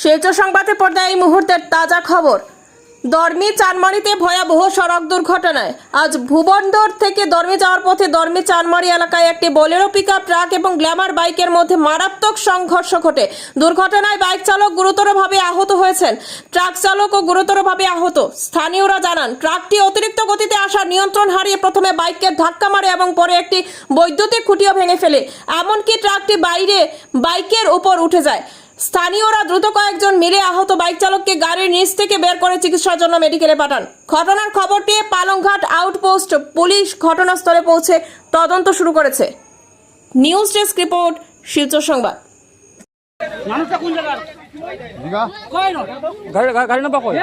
শিলচর সংবাদে পর্দায় এই মুহূর্তের তাজা খবর। দর্মি চানমারিতে ভয়াবহ সড়ক দুর্ঘটনায় আজ ভুবনদর থেকে দর্মি যাওয়ার পথে দর্মি চানমারি এলাকায় একটি বোলেরো পিকআপ ট্রাক এবং গ্ল্যামার বাইকের মধ্যে মারাত্মক সংঘর্ষ ঘটে। দুর্ঘটনায় বাইক চালক গুরুতরভাবে আহত হয়েছেন, ট্রাক চালকও গুরুতরভাবে আহত। স্থানীয়রা জানান, ট্রাকটি অতিরিক্ত গতিতে আসা নিয়ন্ত্রণ হারিয়ে প্রথমে বাইককে ধাক্কা মারে এবং পরে একটি বৈদ্যুতিক খুঁটিও ভেঙে ফেলে, এমনকি ট্রাকটি বাইকের উপর উঠে যায়। স্থানীয়রা দ্রুত কয়েকজন মিলে আহত বাইক চালককে গাড়ির নিচ থেকে বের করে চিকিৎসার জন্য মেডিকেলে পাঠান। ঘটনার খবর পেয়ে পালংঘাট আউটপোস্ট পুলিশ ঘটনাস্থলে পৌঁছে তদন্ত শুরু করেছে। নিউজ ডেস্ক রিপোর্ট, শিলচর সংবাদ। গাড়ি নাম্বার কই?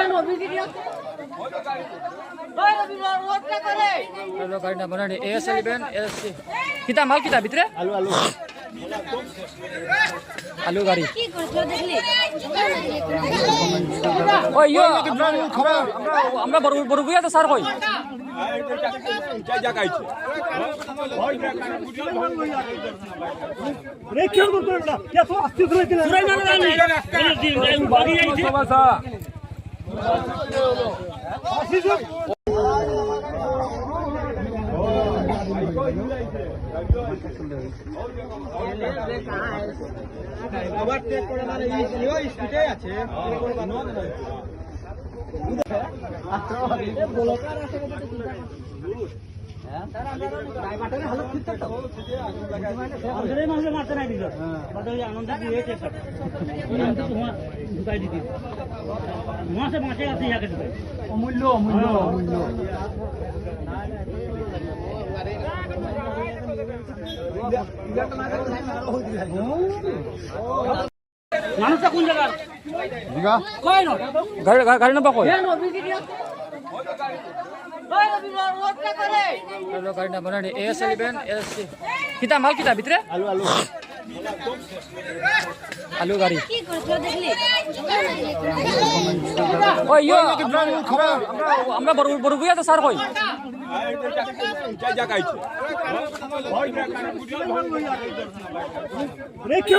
গাড়ি নাম্বার AS11 ASC কিতা মাল কিতা ভিতরে? আলু গাড়ি ওই ইয়ো আমরা বড় বুয়াতে স্যার কই আবার চেক করে মানে এই স্পিডে আছে ব্লকার আছে ড্রাইভারের হালত ঠিক তো আমাদের মানুষ মারতে নাই দিল বাদে আনন্দ দিয়েছে সব কিন্তু তোমার ঢুকাই দিতে মাসে মাসে আছে ইয়াকে ঢুকাই অমূল্য মানুষটা কোন জায়গা কই না গাড়ি নাম্বার কই? গাড়ি নাম্বার AS11 ASC কিতা মাল কিতা ভিতরে? আলু গাড়ি ওই ইয়ো আমরা বড় বুয়াতে স্যার কই রেখে